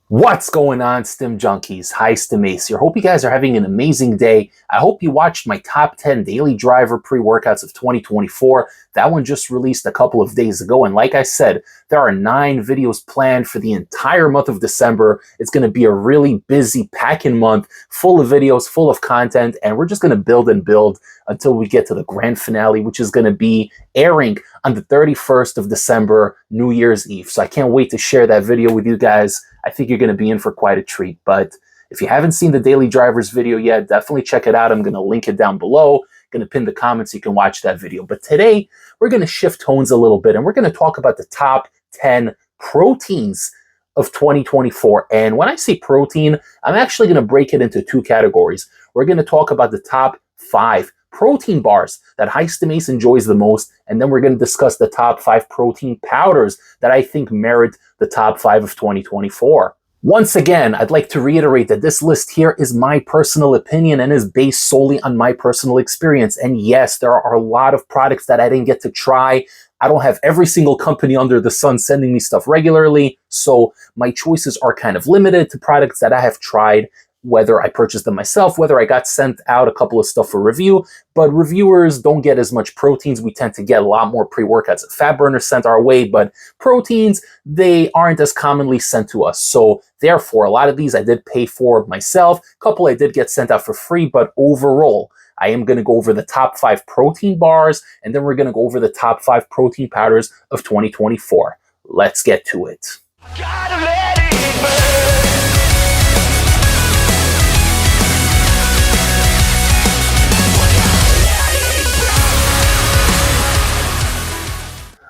What's going on, Stim Junkies? High Stim Ace here. Hope you guys are having an amazing day. I hope you watched my top 10 daily driver pre-workouts of 2024. That one just released a couple of days ago. And like I said, there are 9 videos planned for the entire month of December. It's going to be a really busy, packing month, full of videos, full of content. And we're just going to build and build until we get to the grand finale, which is going to be airing on the 31st of December, New Year's Eve. So I can't wait to share that video with you guys. I think you're going to be in for quite a treat. But if you haven't seen the Daily Drivers video yet, definitely check it out. I'm going to link it down below. Going to pin the comments so you can watch that video. But today, we're going to shift tones a little bit, and we're going to talk about the top 10 proteins of 2024. And when I say protein, I'm actually going to break it into 2 categories. We're going to talk about the top 5 protein bars that High Stim Ace enjoys the most, and then we're going to discuss the top 5 protein powders that I think merit the top 5 of 2024. Once again, I'd like to reiterate that this list here is my personal opinion and is based solely on my personal experience. And yes, there are a lot of products that I didn't get to try. I don't have every single company under the sun sending me stuff regularly, so my choices are kind of limited to products that I have tried, whether I purchased them myself, whether I got sent out a couple of stuff for review. But reviewers don't get as much proteins. We tend to get a lot more pre-workouts and fat burners sent our way, but proteins, they aren't as commonly sent to us. So therefore, a lot of these I did pay for myself. A couple I did get sent out for free, but overall, I am going to go over the top 5 protein bars, and then we're going to go over the top 5 protein powders of 2024. Let's get to it. Gotta let it burn.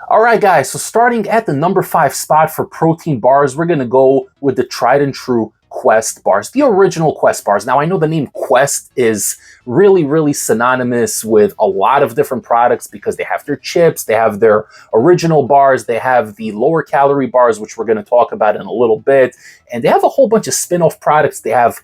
All right, guys, so starting at the number 5 spot for protein bars, we're going to go with the tried and true Quest bars, the original Quest bars. Now, I know the name Quest is really synonymous with a lot of different products because they have their chips, they have their original bars, they have the lower calorie bars, which we're going to talk about in a little bit, and they have a whole bunch of spin-off products. They have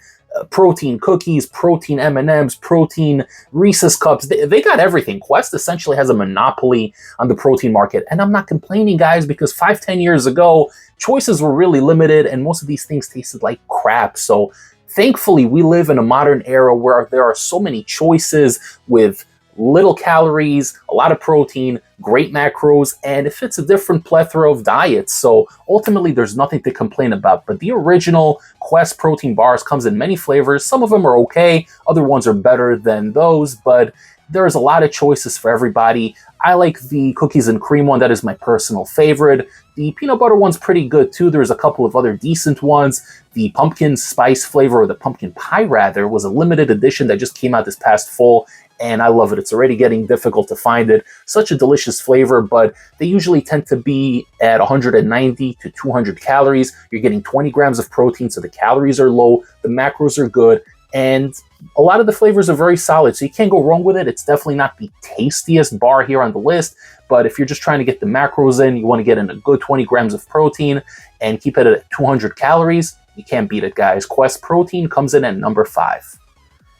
protein cookies, protein M&Ms, protein Reese's cups. They got everything. Quest essentially has a monopoly on the protein market. And I'm not complaining, guys, because 5-10 years ago, choices were really limited and most of these things tasted like crap. So thankfully, we live in a modern era where there are so many choices with little calories, a lot of protein, great macros, and it fits a different plethora of diets. So ultimately, there's nothing to complain about. But the original Quest protein bars comes in many flavors. Some of them are okay, other ones are better than those, but there's a lot of choices for everybody. I like the cookies and cream one. That is my personal favorite. The peanut butter one's pretty good too. There's a couple of other decent ones. The pumpkin spice flavor, or the pumpkin pie rather, was a limited edition that just came out this past fall, and I love it. It's already getting difficult to find it. Such a delicious flavor, but they usually tend to be at 190 to 200 calories. You're getting 20 grams of protein, so the calories are low, the macros are good, and a lot of the flavors are very solid, so you can't go wrong with it. It's definitely not the tastiest bar here on the list, but if you're just trying to get the macros in, you want to get in a good 20 grams of protein and keep it at 200 calories, you can't beat it, guys. Quest Protein comes in at number 5.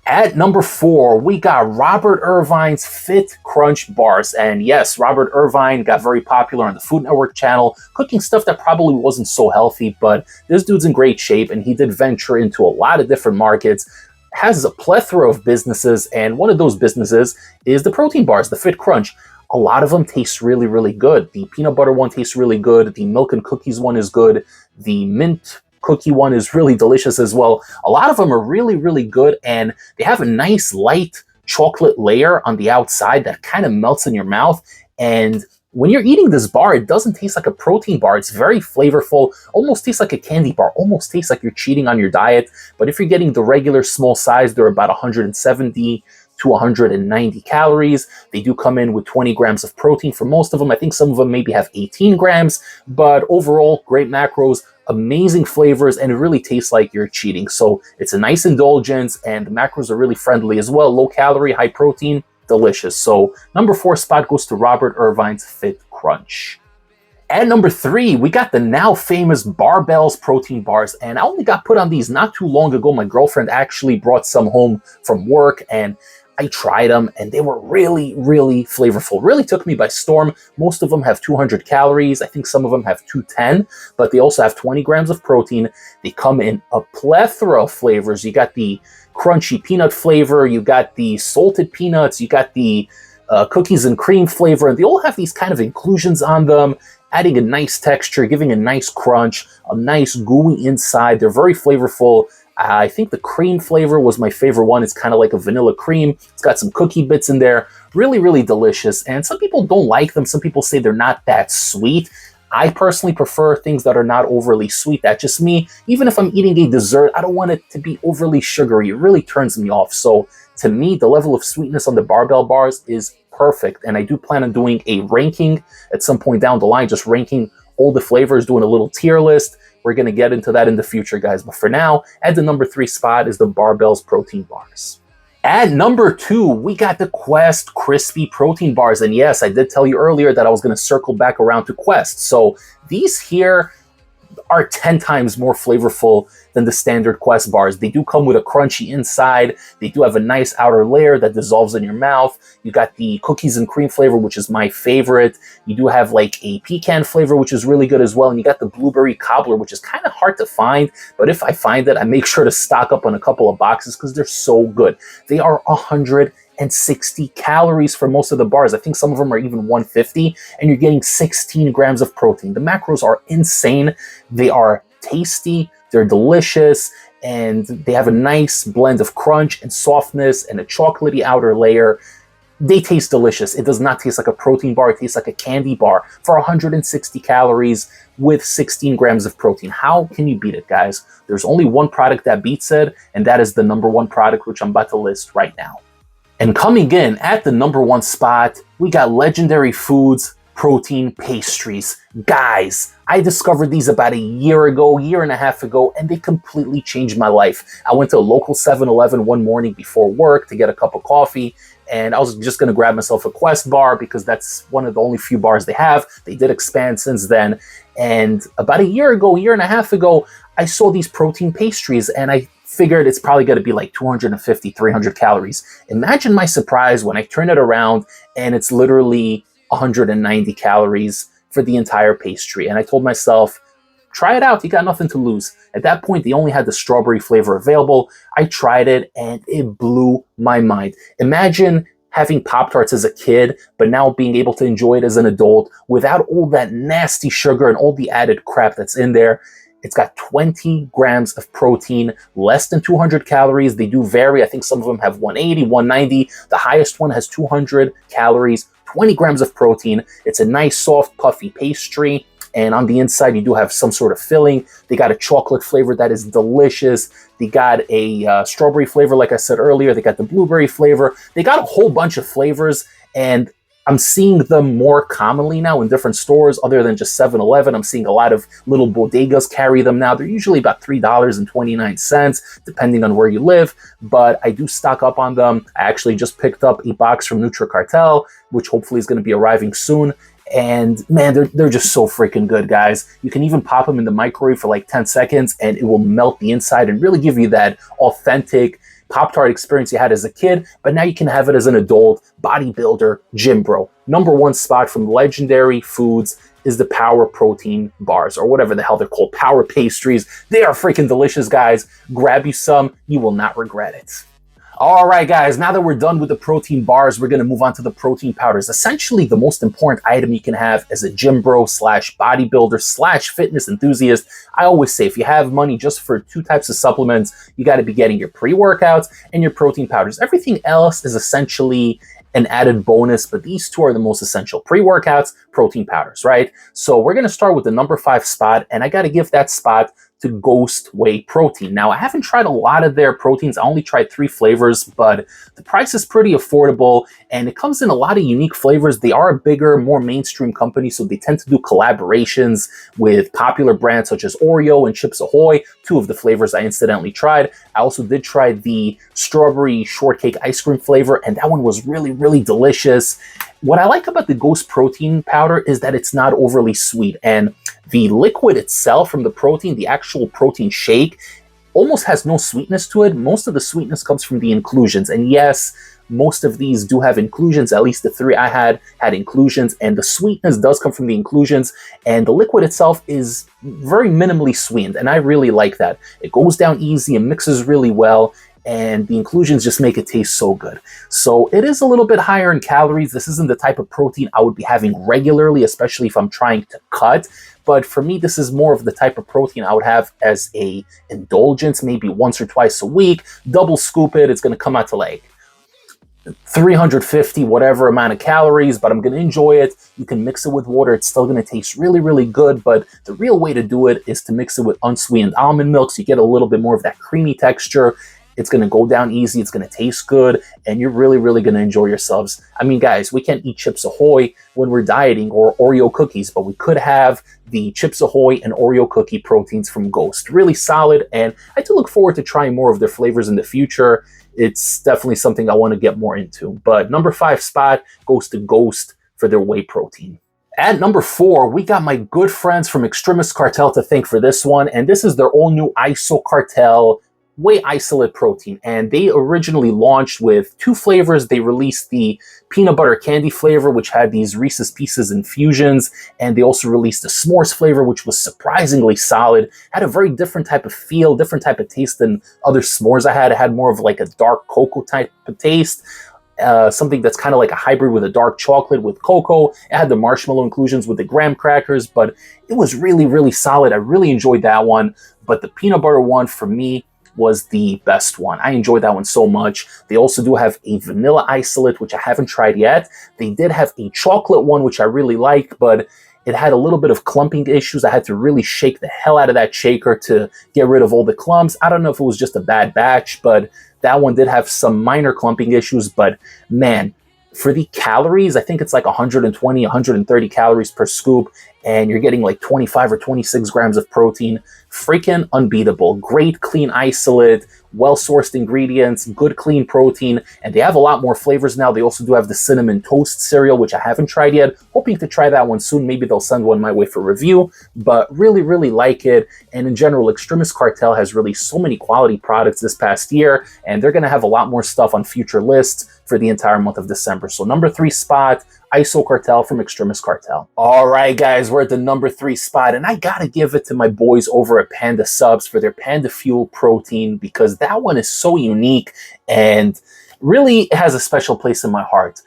At number 4, we got Robert Irvine's Fit Crunch bars. And yes, Robert Irvine got very popular on the Food Network channel, cooking stuff that probably wasn't so healthy, but this dude's in great shape, and he did venture into a lot of different markets, has a plethora of businesses, and one of those businesses is the protein bars, the Fit Crunch. A lot of them taste really good. The peanut butter one tastes really good. The milk and cookies one is good. The mint cookie one is really delicious as well. A lot of them are really good, and they have a nice light chocolate layer on the outside that kind of melts in your mouth. And when you're eating this bar, it doesn't taste like a protein bar. It's very flavorful, almost tastes like a candy bar, almost tastes like you're cheating on your diet. But if you're getting the regular small size, they're about 170 to 190 calories. They do come in with 20 grams of protein for most of them. I think some of them maybe have 18 grams, but overall, great macros, amazing flavors, and it really tastes like you're cheating. So it's a nice indulgence, and the macros are really friendly as well. Low calorie, high protein, delicious. So number 4 spot goes to Robert Irvine's Fit Crunch. At number 3, we got the now famous Barbells protein bars, and I only got put on these not too long ago. My girlfriend actually brought some home from work, and I tried them and they were really, really flavorful. Really took me by storm. Most of them have 200 calories. I think some of them have 210, but they also have 20 grams of protein. They come in a plethora of flavors. You got the crunchy peanut flavor, you got the salted peanuts, you got the cookies and cream flavor, and they all have these kind of inclusions on them, adding a nice texture, giving a nice crunch, a nice gooey inside. They're very flavorful. I think the cream flavor was my favorite one. It's kind of like a vanilla cream. It's got some cookie bits in there. Really, really delicious. And some people don't like them. Some people say they're not that sweet. I personally prefer things that are not overly sweet. That's just me. Even if I'm eating a dessert, I don't want it to be overly sugary. It really turns me off. So to me, the level of sweetness on the barbell bars is perfect. And I do plan on doing a ranking at some point down the line, just ranking all the flavors, doing a little tier list. We're going to get into that in the future, guys. But for now, at the number 3 spot is the Barbell's protein bars. At number 2, we got the Quest Crispy Protein Bars. And yes, I did tell you earlier that I was going to circle back around to Quest. So these here are 10 times more flavorful than the standard Quest bars. They do come with a crunchy inside. They do have a nice outer layer that dissolves in your mouth. You got the cookies and cream flavor, which is my favorite. You do have like a pecan flavor, which is really good as well. And you got the blueberry cobbler, which is kind of hard to find. But if I find it, I make sure to stock up on a couple of boxes because they're so good. They are 160 calories for most of the bars. I think some of them are even 150, and you're getting 16 grams of protein. The macros are insane. They are tasty, they're delicious, and they have a nice blend of crunch and softness and a chocolatey outer layer. They taste delicious. It does not taste like a protein bar. It tastes like a candy bar for 160 calories with 16 grams of protein. How can you beat it, guys? There's only one product that beats it, and that is the number 1 product, which I'm about to list right now. And coming in at the number 1 spot, we got Legendary Foods protein pastries. Guys, I discovered these about a year and a half ago, and they completely changed my life. I went to a local 7-Eleven one morning before work to get a cup of coffee, and I was just going to grab myself a Quest bar because that's one of the only few bars they have. They did expand since then. And about a year and a half ago, I saw these protein pastries, and I figured it's probably going to be like 250, 300 calories. Imagine my surprise when I turn it around and it's literally 190 calories for the entire pastry. And I told myself, try it out. You got nothing to lose. At that point, they only had the strawberry flavor available. I tried it and it blew my mind. Imagine having Pop-Tarts as a kid, but now being able to enjoy it as an adult without all that nasty sugar and all the added crap that's in there. It's got 20 grams of protein, less than 200 calories. They do vary. I think some of them have 180, 190. The highest one has 200 calories, 20 grams of protein. It's a nice, soft, puffy pastry. And on the inside, you do have some sort of filling. They got a chocolate flavor that is delicious. They got a strawberry flavor, like I said earlier. They got the blueberry flavor. They got a whole bunch of flavors. And I'm seeing them more commonly now in different stores other than just 7-Eleven. I'm seeing a lot of little bodegas carry them now. They're usually about $3.29, depending on where you live, but I do stock up on them. I actually just picked up a box from NutriCartel, which hopefully is going to be arriving soon. And man, they're just so freaking good, guys. You can even pop them in the microwave for like 10 seconds and it will melt the inside and really give you that authentic Pop-Tart experience you had as a kid, but now you can have it as an adult, bodybuilder, gym bro. Number 1 spot from Legendary Foods is the Power Protein Bars, or whatever the hell they're called, Power Pastries. They are freaking delicious, guys. Grab you some, you will not regret it. All right, guys, now that we're done with the protein bars, we're going to move on to the protein powders. Essentially, the most important item you can have as a gym bro slash bodybuilder slash fitness enthusiast. I always say if you have money just for 2 types of supplements, you got to be getting your pre-workouts and your protein powders. Everything else is essentially an added bonus, but these 2 are the most essential. Pre-workouts, protein powders, right? So we're going to start with the number 5 spot, and I got to give that spot to Ghost Whey Protein. Now, I haven't tried a lot of their proteins. I only tried 3 flavors, but the price is pretty affordable, and it comes in a lot of unique flavors. They are a bigger, more mainstream company, so they tend to do collaborations with popular brands such as Oreo and Chips Ahoy, 2 of the flavors I incidentally tried. I also did try the strawberry shortcake ice cream flavor, and that one was really, really delicious. What I like about the Ghost Protein powder is that it's not overly sweet, and the liquid itself from the protein, the actual protein shake, almost has no sweetness to it. Most of the sweetness comes from the inclusions. And yes, most of these do have inclusions. At least the 3 I had inclusions, and the sweetness does come from the inclusions, and the liquid itself is very minimally sweetened, and I really like that. It goes down easy and mixes really well, and the inclusions just make it taste so good. So it is a little bit higher in calories. This isn't the type of protein I would be having regularly, especially if I'm trying to cut. But for me, this is more of the type of protein I would have as a indulgence, maybe once or twice a week. Double scoop it, it's going to come out to like 350 whatever amount of calories, but I'm going to enjoy it. You can mix it with water. It's still going to taste really, really good, but the real way to do it is to mix it with unsweetened almond milk, so you get a little bit more of that creamy texture. It's going to go down easy. It's going to taste good, and you're really, really going to enjoy yourselves. I mean, guys, we can't eat Chips Ahoy when we're dieting or Oreo cookies, but we could have the Chips Ahoy and Oreo cookie proteins from Ghost. Really solid, and I do look forward to trying more of their flavors in the future. It's definitely something I want to get more into. But number 5 spot goes to Ghost for their whey protein. At number 4, we got my good friends from Extremis Cartel to thank for this one, and this is their all new Iso Cartel whey isolate protein. And they originally launched with 2 flavors. They released the peanut butter candy flavor, which had these Reese's Pieces infusions, and they also released the s'mores flavor, which was surprisingly solid. Had a very different type of feel, different type of taste than other s'mores I had. It had more of like a dark cocoa type of taste. Something that's kind of like a hybrid with a dark chocolate with cocoa. It had the marshmallow inclusions with the graham crackers, but it was really, really solid. I really enjoyed that one. But the peanut butter one for me was the best one. I enjoyed that one so much. They also do have a vanilla isolate, which I haven't tried yet. They did have a chocolate one, which I really liked, but it had a little bit of clumping issues. I had to really shake the hell out of that shaker to get rid of all the clumps. I don't know if it was just a bad batch, but that one did have some minor clumping issues. But man, for the calories, I think it's like 120, 130 calories per scoop, and you're getting like 25 or 26 grams of protein. Freaking unbeatable. Great clean isolate, well-sourced ingredients, good clean protein, and they have a lot more flavors now. They also do have the cinnamon toast cereal, which I haven't tried yet. Hoping to try that one soon. Maybe they'll send one my way for review, but really, really like it. And in general, Extremis Cartel has released so many quality products this past year, and they're going to have a lot more stuff on future lists for the entire month of December. So number 3 spot, Iso Cartel from Extremis Cartel. All right, guys, we're at the number 3 spot, and I gotta give it to my boys over at Panda Subs for their Panda Fuel protein, because that one is so unique and really has a special place in my heart.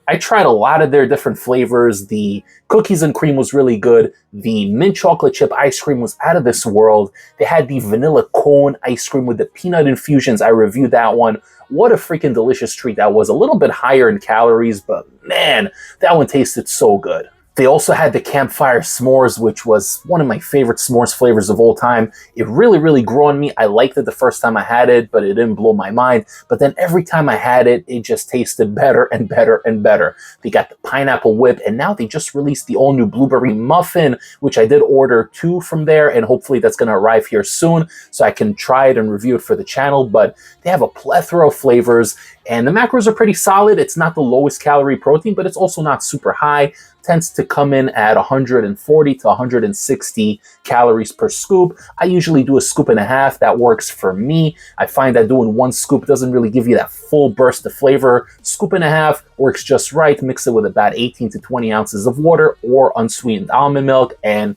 I tried a lot of their different flavors. The cookies and cream was really good. The mint chocolate chip ice cream was out of this world. They had the vanilla cone ice cream with the peanut infusions. I reviewed that one. What a freaking delicious treat that was. A little bit higher in calories, but man, that one tasted so good. They also had the campfire s'mores, which was one of my favorite s'mores flavors of all time. It really, really grew on me. I liked it the first time I had it, but it didn't blow my mind. But then every time I had it, it just tasted better and better and better. They got the pineapple whip, and now they just released the all-new blueberry muffin, which I did order 2 from there, and hopefully that's going to arrive here soon so I can try it and review it for the channel. But they have a plethora of flavors, and the macros are pretty solid. It's not the lowest calorie protein, but it's also not super high. Tends to come in at 140 to 160 calories per scoop. I usually do a scoop and a half. That works for me. I find that doing 1 scoop doesn't really give you that full burst of flavor. Scoop and a half works just right. Mix it with about 18 to 20 ounces of water or unsweetened almond milk, and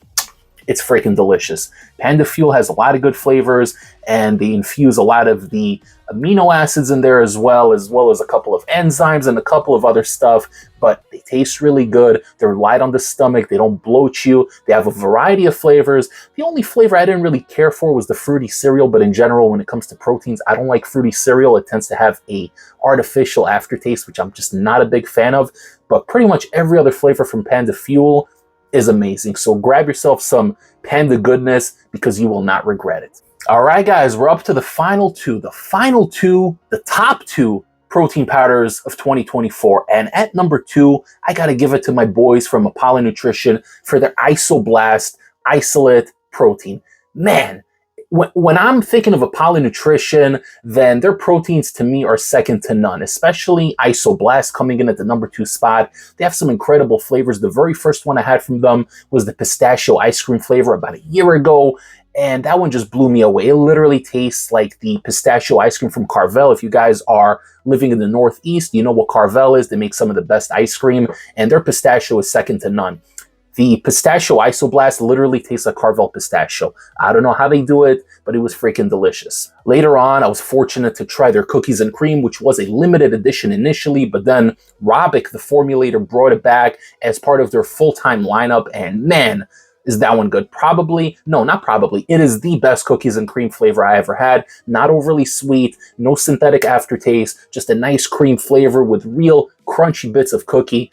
it's freaking delicious. Panda Fuel has a lot of good flavors, and they infuse a lot of the amino acids in there as well as a couple of enzymes and a couple of other stuff, but they taste really good. They're light on the stomach. They don't bloat you. They have a variety of flavors. The only flavor I didn't really care for was the fruity cereal, but in general, when it comes to proteins, I don't like fruity cereal. It tends to have a artificial aftertaste, which I'm just not a big fan of, but pretty much every other flavor from Panda Fuel is amazing. So grab yourself some Panda goodness, because you will not regret it. All right, guys, we're up to the final 2. The top 2 protein powders of 2024. And at number 2, I got to give it to my boys from Apollo Nutrition for their Isoblast Isolate protein. Man, when I'm thinking of Apollo Nutrition, then their proteins to me are second to none, especially Isoblast coming in at the number 2 spot. They have some incredible flavors. The very first one I had from them was the pistachio ice cream flavor about a year ago. and that one just blew me away. It literally tastes like the pistachio ice cream from Carvel. If you guys are living in the Northeast, you know what Carvel is. They make some of the best ice cream, and their pistachio is second to none. The pistachio Isoblast literally tastes like Carvel pistachio. I don't know how they do it, but it was freaking delicious. Later on, I was fortunate to try their cookies and cream, which was a limited edition initially, but then Robic, the formulator, brought it back as part of their full-time lineup, and man, is that one good. Probably, no, not probably, it is the best cookies and cream flavor I ever had. Not overly sweet, no synthetic aftertaste, just a nice cream flavor with real crunchy bits of cookie.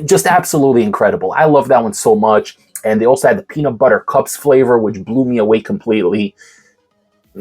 Just absolutely incredible. I love that one so much. And they also had the peanut butter cups flavor, which blew me away completely.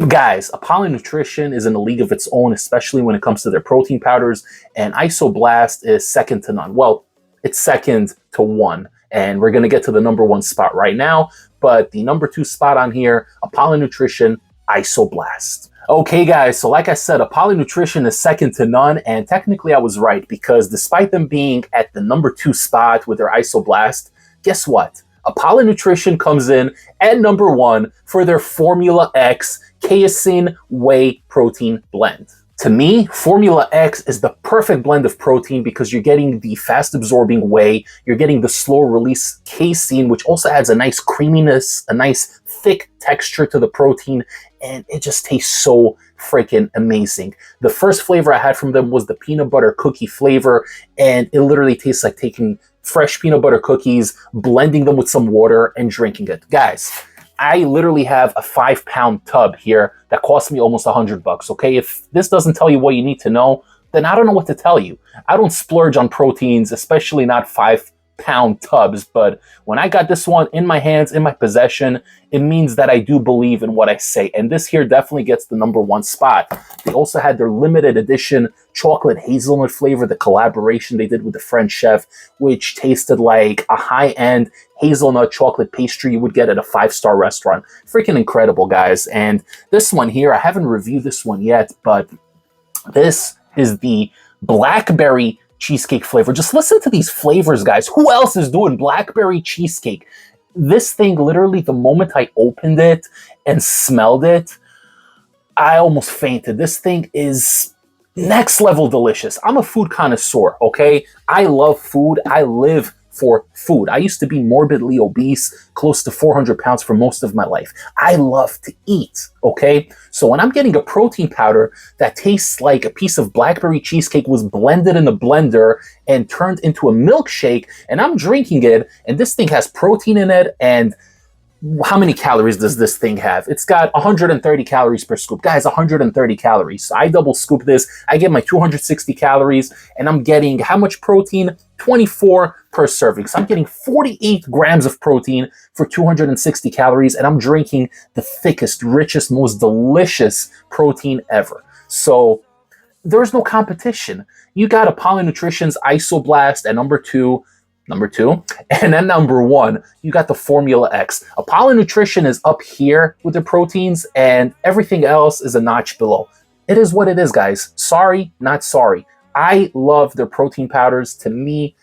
Guys, Apollo Nutrition is in a league of its own, especially when it comes to their protein powders. And Isoblast is second to none. Well, it's second to one. And we're going to get to the number one spot right now. But the number two spot on here, Apollo Nutrition, Isoblast. Okay, guys, so like I said, Apollo Nutrition is second to none, and technically I was right, because despite them being at the number two spot with their Isoblast, guess what? Apollo Nutrition comes in at number one for their Formula X Casein Whey Protein Blend. To me, Formula X is the perfect blend of protein because you're getting the fast-absorbing whey, you're getting the slow-release casein, which also adds a nice creaminess, a nice thick texture to the protein, and it just tastes so freaking amazing. The first flavor I had from them was the peanut butter cookie flavor, and it literally tastes like taking fresh peanut butter cookies, blending them with some water, and drinking it. Guys, I literally have a 5-pound tub here that cost me almost $100, okay? If this doesn't tell you what you need to know, then I don't know what to tell you. I don't splurge on proteins, especially not 5-pound tubs, but when I got this one in my hands, in my possession, it means that I do believe in what I say, and this here definitely gets the number one spot. They also had their limited edition chocolate hazelnut flavor, the collaboration they did with the French chef, which tasted like a high-end hazelnut chocolate pastry you would get at a 5-star restaurant. Freaking incredible, guys. And this one here, I haven't reviewed this one yet, but this is the blackberry cheesecake flavor. Just listen to these flavors, guys. Who else is doing blackberry cheesecake? This thing, literally, the moment I opened it and smelled it, I almost fainted. This thing is next level delicious. I'm a food connoisseur, okay? I love food. I live for food. I used to be morbidly obese, close to 400 pounds for most of my life. I love to eat, okay? So when I'm getting a protein powder that tastes like a piece of blackberry cheesecake was blended in a blender and turned into a milkshake, and I'm drinking it, and this thing has protein in it, and how many calories does this thing have? It's got 130 calories per scoop. Guys, 130 calories. So I double scoop this. I get my 260 calories, and I'm getting how much protein? 24 per serving. So I'm getting 48 grams of protein for 260 calories, and I'm drinking the thickest, richest, most delicious protein ever. So there's no competition. You got Apollo Nutrition's Isoblast at number two, and then number one, you got the Formula X. Apollo Nutrition is up here with the proteins, and everything else is a notch below. It is what it is, guys. Sorry, not sorry. I love their protein powders. To me,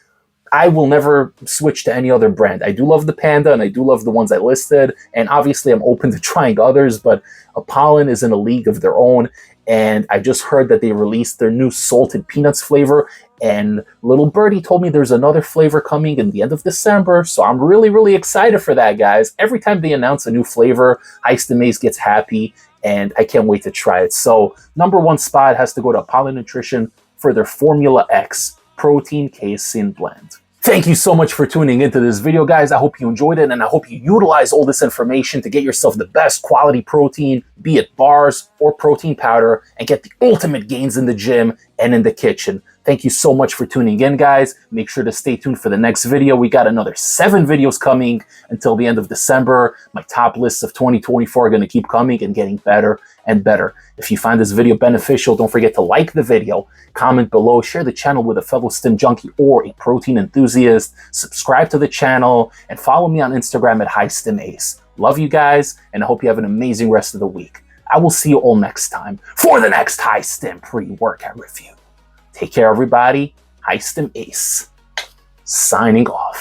I will never switch to any other brand. I do love the Panda, and I do love the ones I listed, and obviously I'm open to trying others, but Apollo is in a league of their own, and I just heard that they released their new salted peanuts flavor, and little birdie told me there's another flavor coming in the end of December, so I'm really, really excited for that, guys. Every time they announce a new flavor, High Stim Ace gets happy, and I can't wait to try it. So number one spot has to go to Apollo Nutrition for their Formula X Protein Casein Blend. Thank you so much for tuning into this video, guys. I hope you enjoyed it, and I hope you utilize all this information to get yourself the best quality protein, be it bars or protein powder, and get the ultimate gains in the gym and in the kitchen. Thank you so much for tuning in, guys. Make sure to stay tuned for the next video. We got another 7 videos coming until the end of December. My top lists of 2024 are going to keep coming and getting better and better. If you find this video beneficial, don't forget to like the video, comment below, share the channel with a fellow stim junkie or a protein enthusiast, subscribe to the channel, and follow me on Instagram at High Stim Ace. Love you guys, and I hope you have an amazing rest of the week. I will see you all next time for the next High Stim pre-workout review. Take care, everybody. High Stim Ace, signing off.